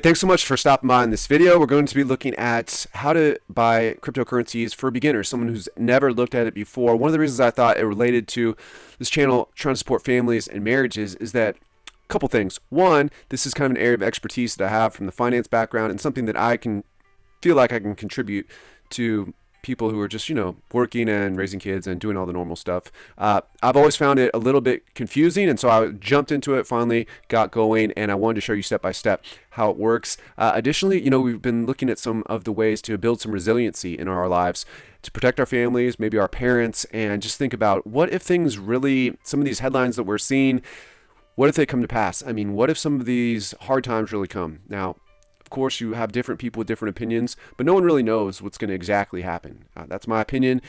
Thanks so much for stopping by in this video. We're going to be looking at how to buy cryptocurrencies for beginners, someone who's never looked at it before. One of the reasons I thought it related to this channel trying to support families and marriages is that a couple things. One, this is kind of an area of expertise that I have from the finance background and something that I can feel like I can contribute to people who are just, working and raising kids and doing all the normal stuff. I've always found it a little bit confusing, and so I jumped into it, finally got going, and I wanted to show you step by step how it works. Additionally, we've been looking at some of the ways to build some resiliency in our lives to protect our families, maybe our parents, and just think about what if things really, some of these headlines that we're seeing, what if they come to pass? I mean, what if some of these hard times really come? Now, of course, you have different people with different opinions, but no one really knows what's going to exactly happen. That's my opinion.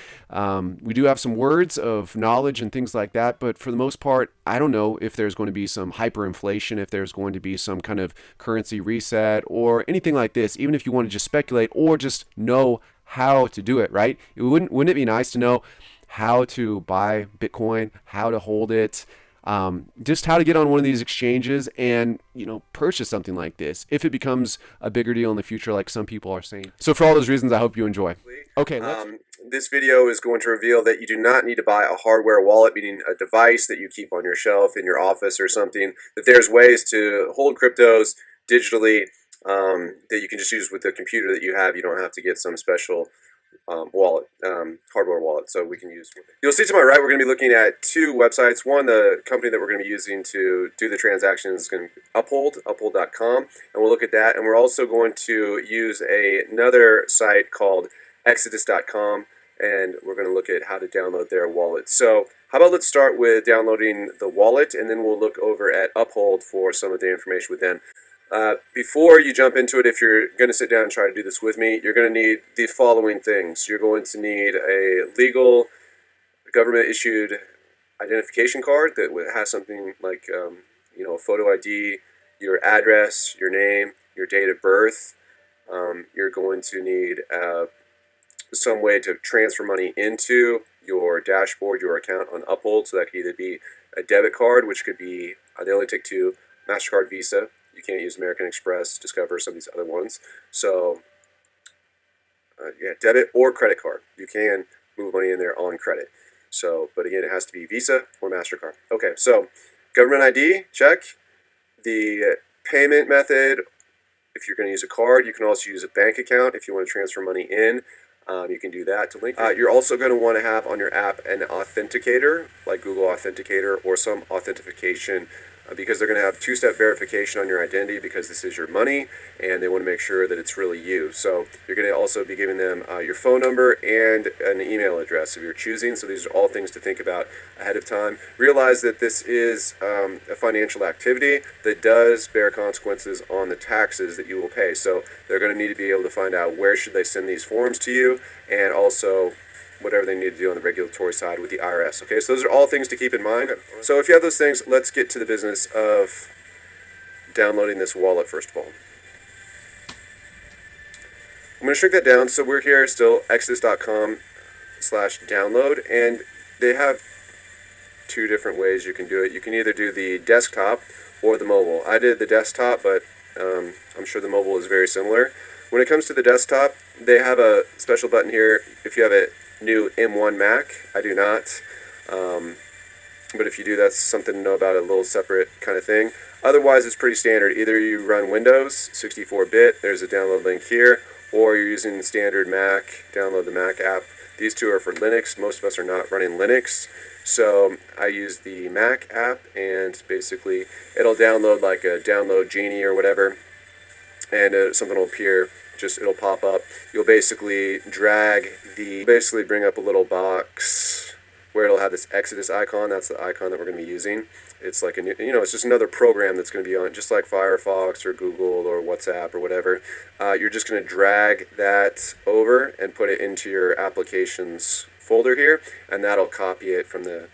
We do have some words of knowledge and things like that, but for the most part, I don't know if there's going to be some hyperinflation, if there's going to be some kind of currency reset or anything like this, even if you want to just speculate or just know how to do it, right? Wouldn't it be nice to know how to buy Bitcoin, how to hold it, just how to get on one of these exchanges and, purchase something like this if it becomes a bigger deal in the future, like some people are saying. So for all those reasons, I hope you enjoy. Okay. This video is going to reveal that you do not need to buy a hardware wallet, meaning a device that you keep on your shelf in your office or something, that there's ways to hold cryptos digitally that you can just use with the computer that you have. You don't have to get some special wallet, hardware wallet, so we can use. You'll see to my right, we're going to be looking at two websites. One, the company that we're going to be using to do the transactions is going to be Uphold, uphold.com, and we'll look at that. And we're also going to use another site called exodus.com, and we're going to look at how to download their wallet. So how about let's start with downloading the wallet, and then we'll look over at Uphold for some of the information with them. Before you jump into it, if you're going to sit down and try to do this with me, you're going to need the following things. You're going to need a legal government-issued identification card that has something like, a photo ID, your address, your name, your date of birth. You're going to need some way to transfer money into your dashboard, your account on Uphold. So that could either be a debit card, which could be, they only take two, MasterCard, Visa. You can't use American Express, Discover, some of these other ones. So, debit or credit card. You can move money in there on credit. So, but again, it has to be Visa or MasterCard. Okay, so government ID, check. The payment method, if you're going to use a card, you can also use a bank account if you want to transfer money in. You can do that to link. You're also going to want to have on your app an authenticator, like Google Authenticator or some authentication, because they're going to have two-step verification on your identity because this is your money and they want to make sure that it's really you. So you're going to also be giving them your phone number and an email address of your choosing. So these are all things to think about ahead of time. Realize that this is a financial activity that does bear consequences on the taxes that you will pay. So they're going to need to be able to find out where should they send these forms to you, and also whatever they need to do on the regulatory side with the IRS. Okay, so those are all things to keep in mind. So if you have those things, let's get to the business of downloading this wallet first of all. I'm going to shrink that down. So we're here still, exodus.com/download, and they have two different ways you can do it. You can either do the desktop or the mobile. I did the desktop, but I'm sure the mobile is very similar. When it comes to the desktop, they have a special button here if you have a new M1 Mac. I do not, but if you do, that's something to know about, a little separate kind of thing. Otherwise, it's pretty standard. Either you run Windows 64-bit, there's a download link here, or you're using standard Mac, download the Mac app. These two are for Linux. Most of us are not running Linux, so I use the Mac app, and basically it'll download like a download genie or whatever, and something will appear. It'll pop up. You'll basically bring up a little box where it'll have this Exodus icon. That's the icon that we're going to be using. It's like it's just another program that's going to be on, just like Firefox or Google or WhatsApp or whatever. You're just going to drag that over and put it into your applications folder here, and that'll copy it from the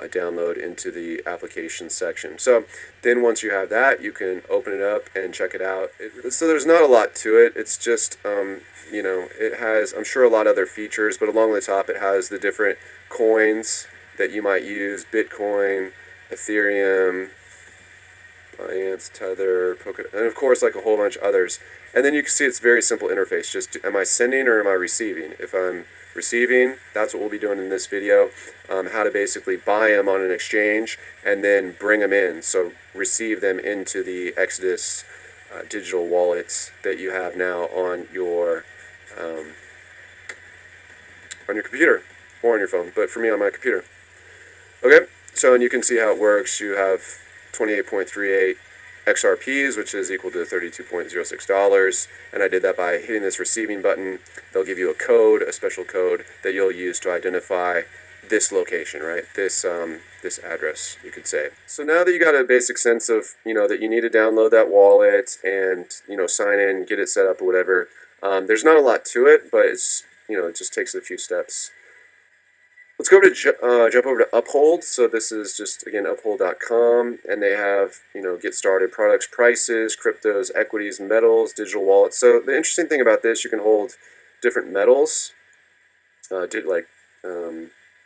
download into the application section. So then once you have that, you can open it up and check it out. So there's not a lot to it. It's just, it has, I'm sure, a lot of other features, but along the top it has the different coins that you might use: Bitcoin, Ethereum, Binance, Tether, Polkadot, and of course like a whole bunch of others. And then you can see it's very simple interface. Just am I sending or am I receiving? If I'm receiving, that's what we'll be doing in this video. How to basically buy them on an exchange and then bring them in. So receive them into the Exodus digital wallets that you have now on your computer or on your phone. But for me, on my computer. Okay, so and you can see how it works. You have 28.38 XRPs, which is equal to $32.06. And I did that by hitting this receiving button. They'll give you a code, a special code that you'll use to identify this location, right? This address, you could say. So now that you got a basic sense of, that you need to download that wallet and, sign in, get it set up or whatever, there's not a lot to it, but it's, it just takes a few steps. Let's go over to jump over to Uphold. So this is just, again, uphold.com, and they have, get started products, prices, cryptos, equities, metals, digital wallets. So the interesting thing about this, you can hold different metals,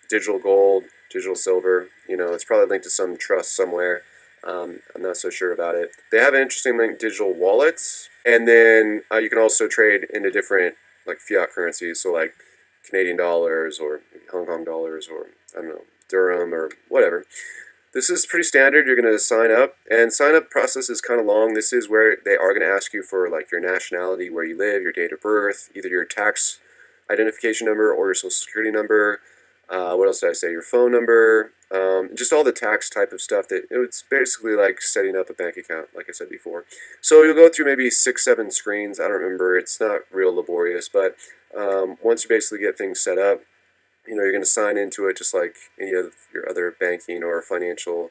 digital gold, digital silver. It's probably linked to some trust somewhere. I'm not so sure about it. They have an interesting link, digital wallets, and then you can also trade into different like fiat currencies. So like Canadian dollars or Hong Kong dollars or I don't know, dirham or whatever. This is pretty standard. You're going to sign up, and sign up process is kind of long. This is where they are going to ask you for like your nationality, where you live, your date of birth, either your tax identification number or your social security number. What else did I say? Your phone number, just all the tax type of stuff. It's basically like setting up a bank account, like I said before. So you'll go through maybe 6-7 screens. I don't remember. It's not real laborious, but once you basically get things set up, you're going to sign into it just like any of your other banking or financial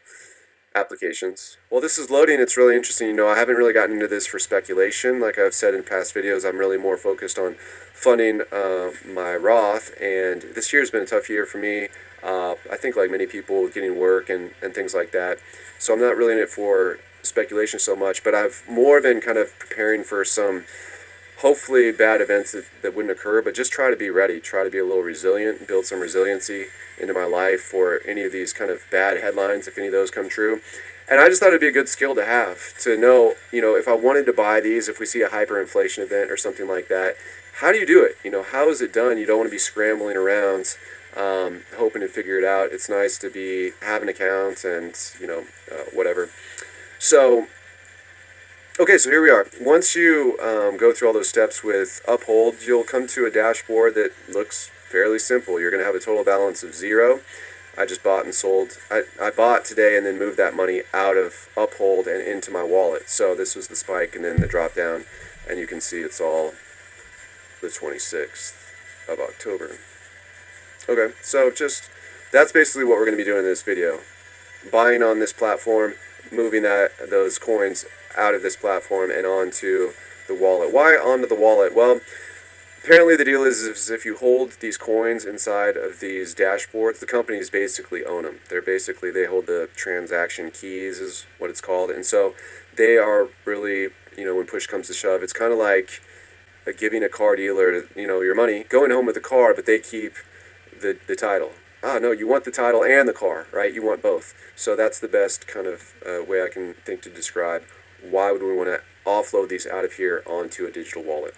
applications. While this is loading, it's really interesting. I haven't really gotten into this for speculation. Like I've said in past videos, I'm really more focused on funding my Roth, and this year's been a tough year for me. I think like many people, getting work and things like that. So I'm not really in it for speculation so much, but I've more been kind of preparing for some hopefully bad events that wouldn't occur, but just try to be ready, try to be a little resilient, build some resiliency into my life for any of these kind of bad headlines, if any of those come true. And I just thought it'd be a good skill to have, to know, if I wanted to buy these, if we see a hyperinflation event or something like that, how do you do it? How is it done? You don't want to be scrambling around, hoping to figure it out. It's nice to have an account and, whatever. So, okay, so here we are. Once you go through all those steps with Uphold, you'll come to a dashboard that looks fairly simple. You're going to have a total balance of 0. I just bought and sold. I bought today and then moved that money out of Uphold and into my wallet. So this was the spike and then the drop down, and you can see it's all the 26th of October. Okay, so that's basically what we're going to be doing in this video. Buying on this platform, moving those coins out of this platform and onto the wallet. Why onto the wallet? Well, apparently the deal is if you hold these coins inside of these dashboards, the companies basically own them. They hold the transaction keys is what it's called. And so they are really, when push comes to shove, it's kind of like giving a car dealer, your money, going home with the car, but they keep the title. No, you want the title and the car, right? You want both. So that's the best kind of way I can think to describe why would we want to offload these out of here onto a digital wallet.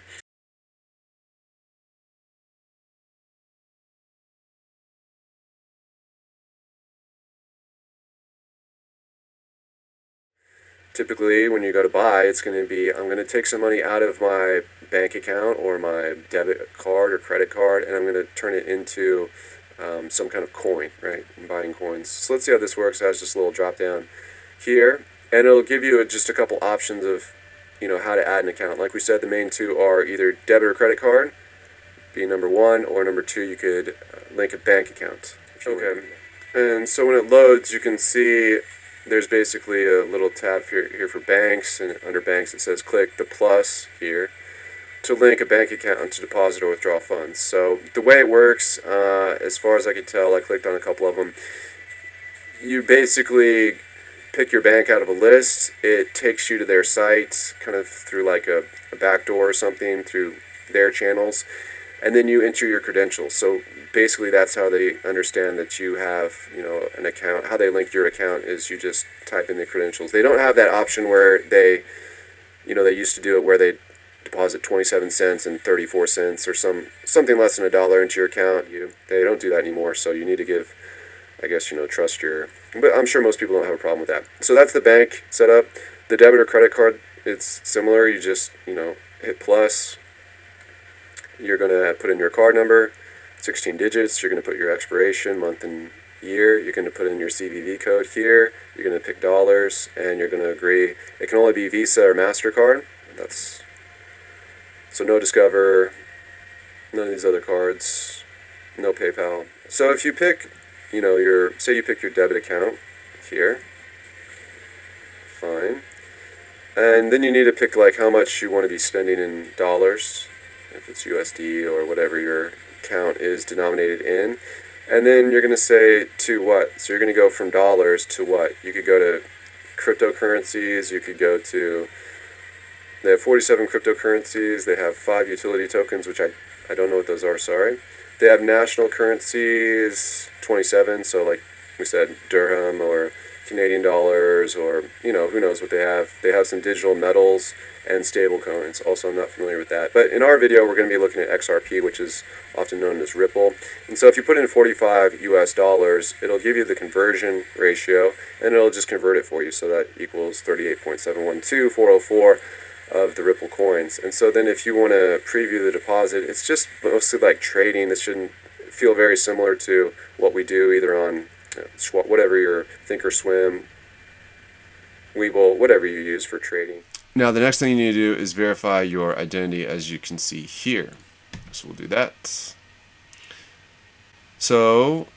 Typically, when you go to buy, it's going to be, I'm going to take some money out of my bank account or my debit card or credit card, and I'm going to turn it into some kind of coin, right? I'm buying coins. So let's see how this works. It has this little drop down here, and it'll give you just a couple options of, how to add an account. Like we said, the main two are either debit or credit card, being number 1, or number 2, you could link a bank account. Okay, and so when it loads, you can see there's basically a little tab here for banks, and under banks it says click the plus here to link a bank account to deposit or withdraw funds. So the way it works, as far as I could tell, I clicked on a couple of them. You basically pick your bank out of a list. It takes you to their site, kind of through like a back door or something, through their channels. and then you enter your credentials. So basically that's how they understand that you have, an account. How they link your account is you just type in the credentials. They don't have that option where they used to do it where they deposit 27 cents and 34 cents or something less than $1 into your account. They don't do that anymore, so you need to give, I guess, trust your, but I'm sure most people don't have a problem with that. So that's the bank setup. The debit or credit card, it's similar. You just, hit plus. You're going to put in your card number, 16 digits. You're going to put your expiration, month and year. You're going to put in your CVV code here. You're going to pick dollars, and you're going to agree. It can only be Visa or MasterCard. So no Discover, none of these other cards, no PayPal. So if you pick, say you pick your debit account here, fine. And then you need to pick like how much you want to be spending in dollars, if it's USD or whatever your account is denominated in. And then you're going to say to what? So you're going to go from dollars to what? You could go to cryptocurrencies, you could go to, they have 47 cryptocurrencies, they have 5 utility tokens, which I don't know what those are, sorry. They have national currencies, 27, so like we said, dirham or Canadian dollars, or, who knows what they have. They have some digital metals and stable coins. Also, I'm not familiar with that. But in our video, we're going to be looking at XRP, which is often known as Ripple. And so if you put in 45 US dollars, it'll give you the conversion ratio, and it'll just convert it for you. So that equals 38.712404 of the Ripple coins. And so then if you want to preview the deposit, it's just mostly like trading. This shouldn't feel very similar to what we do either on whatever your Thinkorswim, Webull, whatever you use for trading. Now the next thing you need to do is verify your identity, as you can see here. So we'll do that. So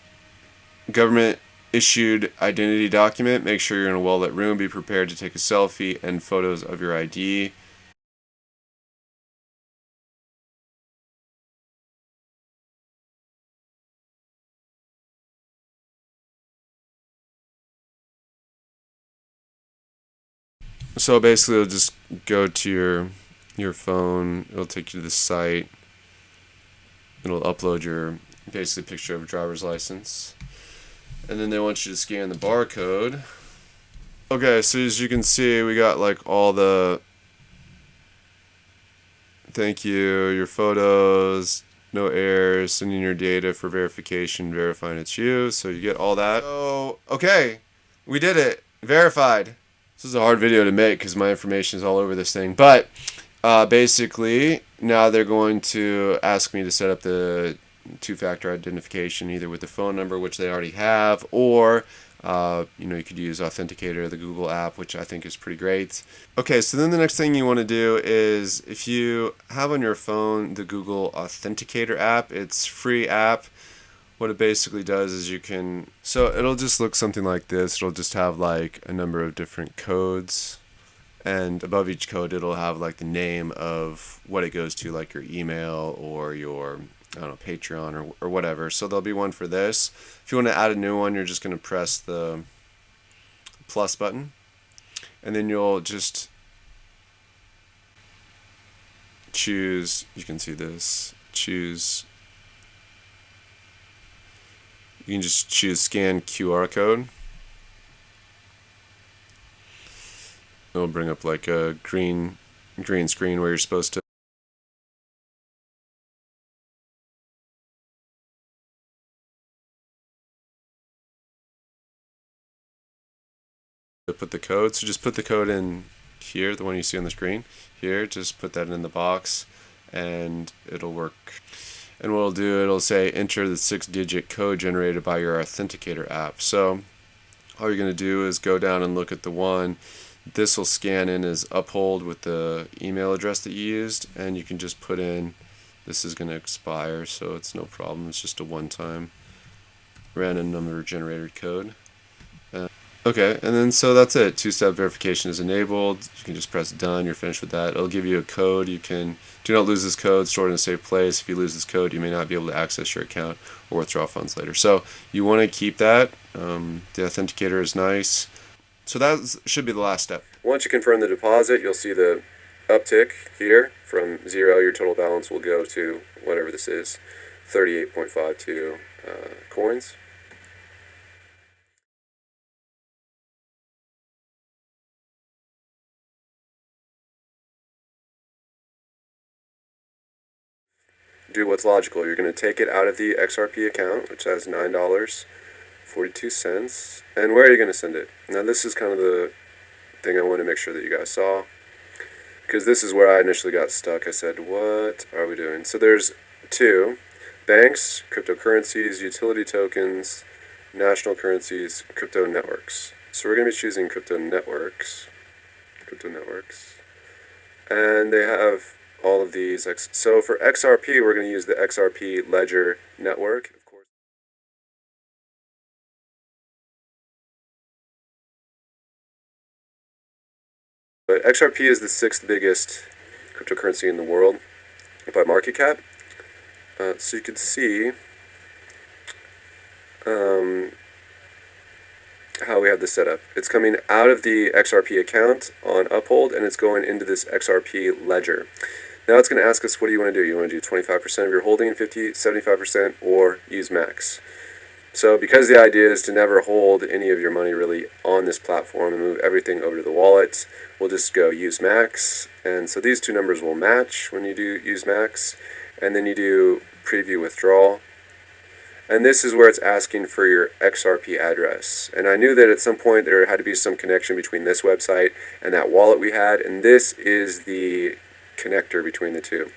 government issued identity document. Make sure you're in a well-lit room. Be prepared to take a selfie and photos of your ID. So basically, it'll just go to your phone. It'll take you to the site. It'll upload your basically picture of a driver's license, and then they want you to scan the barcode. Okay, so as you can see, we got like all the thank you, your photos, no errors, sending your data for verification, verifying it's you. So you get all that. So okay, we did it, verified. This is a hard video to make because my information is all over this thing, but basically now they're going to ask me to set up the two-factor identification either with the phone number, which they already have, or you could use Authenticator, the Google app, which I think is pretty great. Okay, so then the next thing you want to do is if you have on your phone the Google Authenticator app, it's a free app. What it basically does is so it'll just look something like this. It'll just have like a number of different codes, and above each code it'll have like the name of what it goes to, like your email or your, I don't know, Patreon or whatever. So there'll be one for this. If you want to add a new one, you're just going to press the plus button, and then you'll just choose, you can see this, you can just choose scan QR code. It'll bring up like a green screen where you're supposed to put the code. So just put the code in here, the one you see on the screen here, just put that in the box and it'll work. And what it'll do, it'll say enter the 6-digit code generated by your Authenticator app. So all you're going to do is go down and look at the one. This will scan in as Uphold with the email address that you used, and you can just put in, this is going to expire, so it's no problem. It's just a one-time random number generated code. Okay, and then so that's it. Two-step verification is enabled. You can just press done. You're finished with that. It'll give you a code. You can do not lose this code, store it in a safe place. If you lose this code, you may not be able to access your account or withdraw funds later. So you want to keep that. The Authenticator is nice. So that should be the last step. Once you confirm the deposit, you'll see the uptick here from 0, your total balance will go to whatever this is, 38.52 coins. Do what's logical. You're going to take it out of the XRP account, which has $9.42. And where are you going to send it? Now, this is kind of the thing I want to make sure that you guys saw, because this is where I initially got stuck. I said, what are we doing? So there's two: banks, cryptocurrencies, utility tokens, national currencies, crypto networks. So we're going to be choosing crypto networks. And they have all of these. So for XRP, we're going to use the XRP Ledger network, of course. But XRP is the 6th biggest cryptocurrency in the world by market cap. So you can see how we have this set up. It's coming out of the XRP account on Uphold, and it's going into this XRP ledger. Now it's going to ask us, what do you want to do? You want to do 25% of your holding, 50, 75%, or use max? So because the idea is to never hold any of your money really on this platform and move everything over to the wallet, we'll just go use max. And so these two numbers will match when you do use max. And then you do preview withdrawal. And this is where it's asking for your XRP address. And I knew that at some point there had to be some connection between this website and that wallet we had. And this is the connector between the two.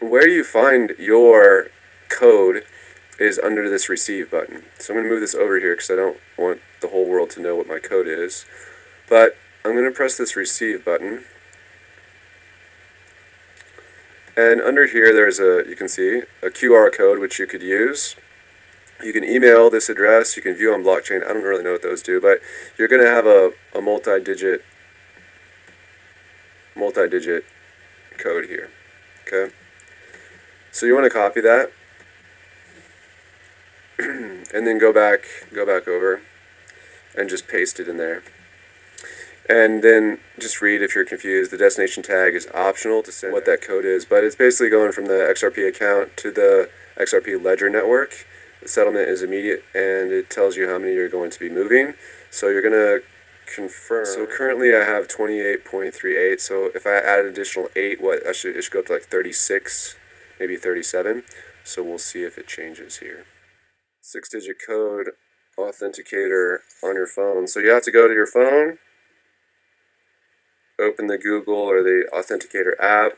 Where you find your code is under this receive button. So I'm going to move this over here because I don't want the whole world to know what my code is. But I'm going to press this receive button. And under here there's you can see a QR code which you could use. You can email this address, you can view on blockchain. I don't really know what those do, but you're going to have a multi-digit code here. Okay? So you want to copy that. And then go back over and just paste it in there. And then just read if you're confused. The destination tag is optional to send what that code is, but it's basically going from the XRP account to the XRP Ledger network. The settlement is immediate, and it tells you how many you're going to be moving. So you're going to confirm. So currently I have 28.38. So if I add an additional 8, it should go up to like 36, maybe 37. So we'll see if it changes here. 6-digit code Authenticator on your phone. So you have to go to your phone, open the Google or the Authenticator app.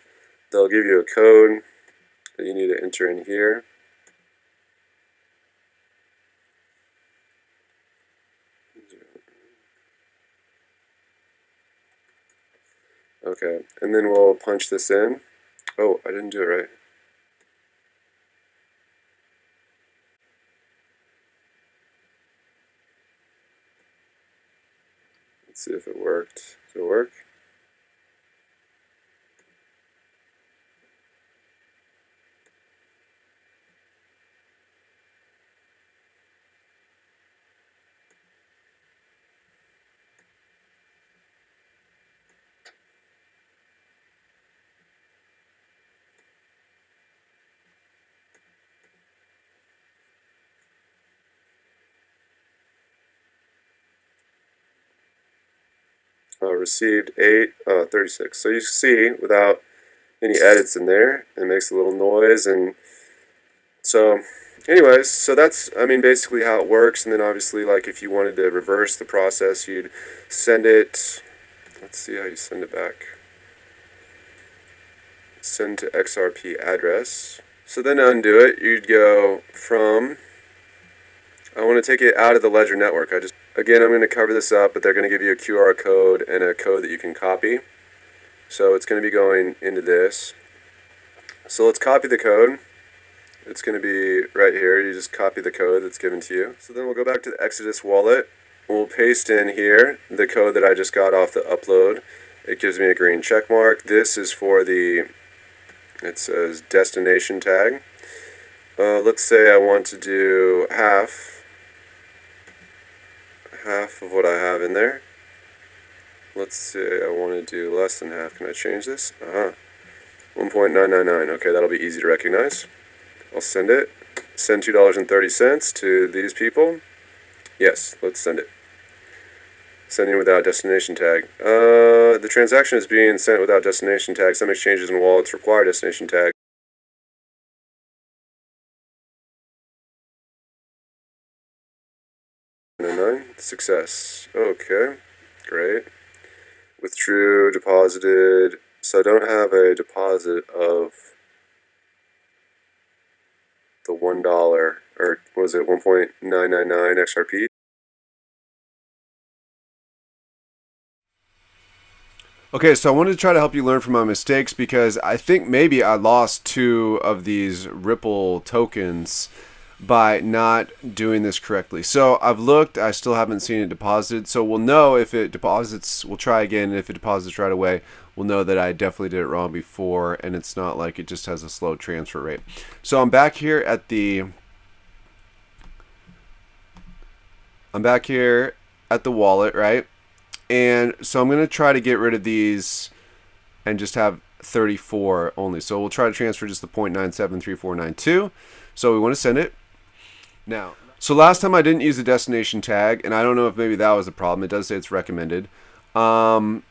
They'll give you a code that you need to enter in here. Okay, and then we'll punch this in. Oh, I didn't do it right. Let's see if it worked. Does it work? Received 36. So you see, without any edits in there, it makes a little noise. And so anyways, so that's, I mean, basically how it works. And then obviously, like, if you wanted to reverse the process, you'd send it, let's see how you send it back. Send to XRP address. So then to undo it, you'd go from, I want to take it out of the Ledger network. Again, I'm going to cover this up, but they're going to give you a QR code and a code that you can copy. So it's going to be going into this. So let's copy the code. It's going to be right here. You just copy the code that's given to you. So then we'll go back to the Exodus wallet. We'll paste in here the code that I just got off the upload. It gives me a green check mark. This is for the, it says destination tag. Let's say I want to do half of what I have in there. let's say I want to do less than half. Can I change this? 1.999. Okay, that'll be easy to recognize. I'll send it. Send $2.30 to these people. Yes, let's send it. Sending without destination tag. The transaction is being sent without destination tag. Some exchanges and wallets require destination tag. Success. Okay, great. Withdrew, deposited. So I don't have a deposit of the $1, or what was it, 1.999 XRP? Okay, so I wanted to try to help you learn from my mistakes because I think maybe I lost 2 of these Ripple tokens by not doing this correctly. So I've looked, I still haven't seen it deposited. So we'll know if it deposits, we'll try again. And if it deposits right away, we'll know that I definitely did it wrong before and it's not like it just has a slow transfer rate. So I'm back here at the wallet, right? And so I'm going to try to get rid of these and just have 34 only. So we'll try to transfer just the 0.973492. So we want to send it. Now, so last time I didn't use the destination tag, and I don't know if maybe that was the problem. It does say it's recommended. So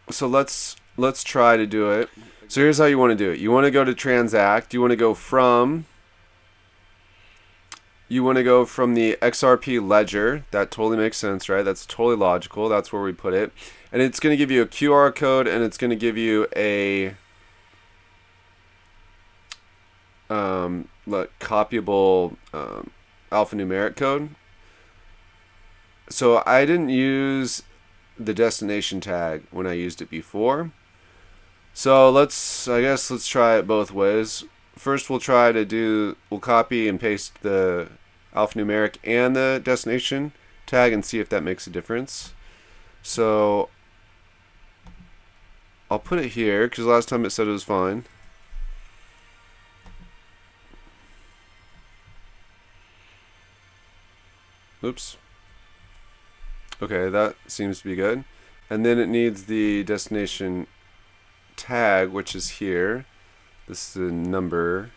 let's try to do it. So here's how you want to do it. You want to go to transact. You want to go from the XRP ledger. That totally makes sense, right? That's totally logical. That's where we put it. And it's going to give you a QR code, and it's going to give you a copyable alphanumeric code. So I didn't use the destination tag when I used it before. So let's try it both ways. First we'll copy and paste the alphanumeric and the destination tag and see if that makes a difference. So I'll put it here because last time it said it was fine. Oops. Okay, that seems to be good. And then it needs the destination tag, which is here. This is the number.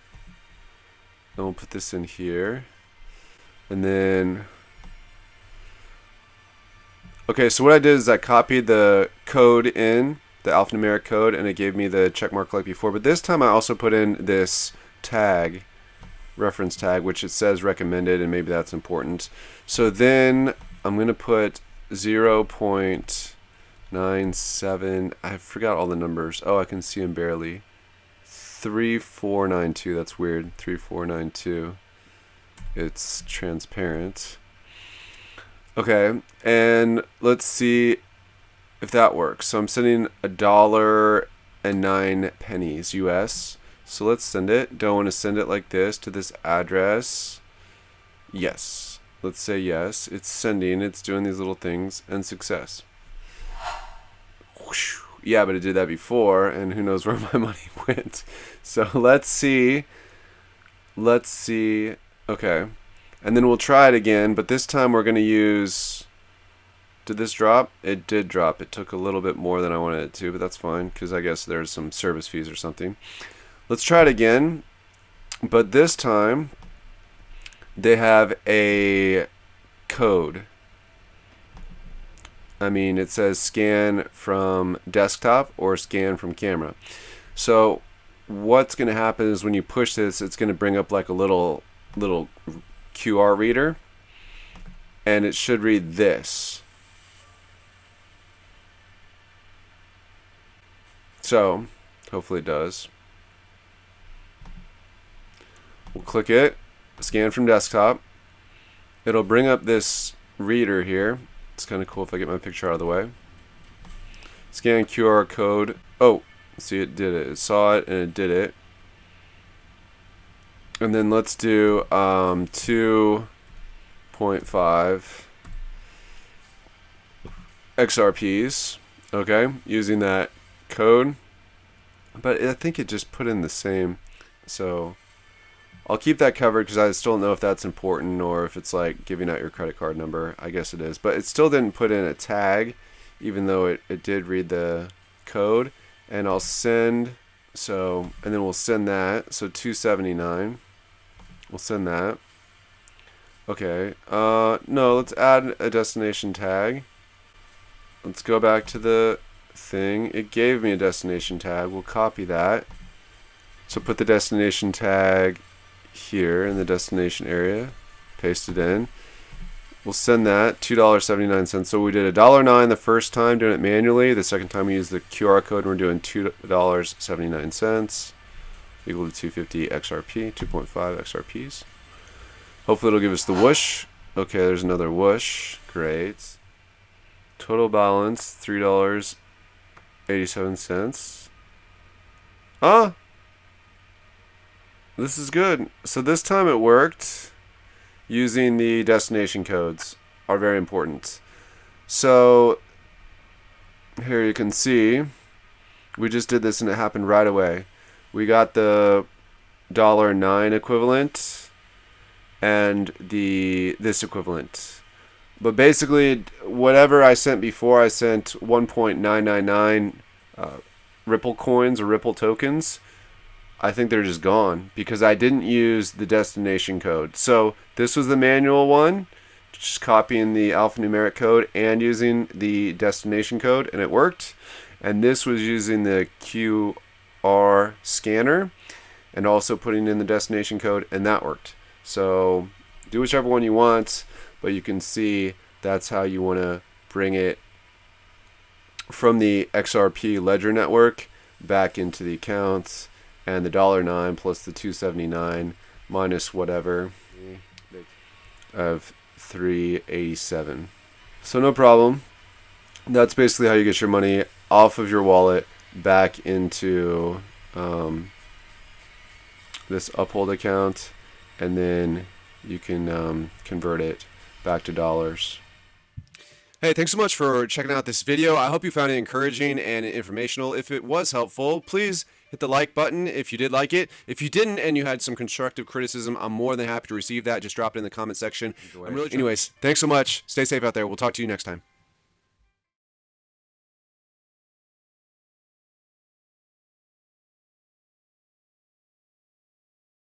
And we'll put this in here. And then, okay, so what I did is I copied the code in, the alphanumeric code, and it gave me the check mark like before. But this time I also put in this tag, reference tag, which it says recommended, and maybe that's important. So then I'm going to put 0.97, I forgot all the numbers. Oh, I can see them barely. 3492, that's weird. 3492. It's transparent. Okay, and let's see if that works. So I'm sending $1.09 US. So let's send it. Don't want to send it like this to this address. Yes. Let's say yes. It's sending. It's doing these little things. And success. Whoosh. Yeah, but it did that before. And who knows where my money went. So let's see. Let's see. Okay. And then we'll try it again. But this time we're going to use... Did this drop? It did drop. It took a little bit more than I wanted it to. But that's fine. Because I guess there's some service fees or something. Let's try it again, but this time they have a code. I mean, it says scan from desktop or scan from camera. So what's going to happen is when you push this, it's going to bring up like a little QR reader, and it should read this. So hopefully it does. We'll click it, scan from desktop. It'll bring up this reader here. It's kind of cool if I get my picture out of the way. Scan QR code. Oh, see, it did it. It saw it and it did it. And then let's do 2.5 XRPs. Okay, using that code. But I think it just put in the same. So I'll keep that covered because I still don't know if that's important or if it's like giving out your credit card number. I guess it is. But it still didn't put in a tag even though it did read the code. And I'll send, and then we'll send that. So 279. We'll send that. Okay. No, let's add a destination tag. Let's go back to the thing. It gave me a destination tag. We'll copy that. So put the destination tag here in the destination area. Paste it in. We'll send that $2.79. So we did $1.09 the first time doing it manually. The second time we used the QR code, we're doing $2.79 equal to 250 XRP, 2.5 XRPs. Hopefully it'll give us the whoosh. Okay, there's another whoosh. Great. Total balance $3.87. Ah, this is good. So this time it worked. Using the destination codes are very important. So here you can see we just did this and it happened right away. We got the $1.09 equivalent and this equivalent. But basically whatever I sent before, I sent 1.999 Ripple coins or Ripple tokens. I think they're just gone because I didn't use the destination code. So this was the manual one, just copying the alphanumeric code and using the destination code, and it worked. And this was using the QR scanner and also putting in the destination code, and that worked. So do whichever one you want, but you can see that's how you want to bring it from the XRP ledger network back into the accounts. And the $1.09 plus the 279 minus whatever of 387. So no problem. That's basically how you get your money off of your wallet back into this Uphold account, and then you can convert it back to dollars. Hey, thanks so much for checking out this video. I hope you found it encouraging and informational. If it was helpful, please hit the like button if you did like it. If you didn't and you had some constructive criticism, I'm more than happy to receive that. Just drop it in the comment section. Anyways, thanks so much. Stay safe out there. We'll talk to you next time.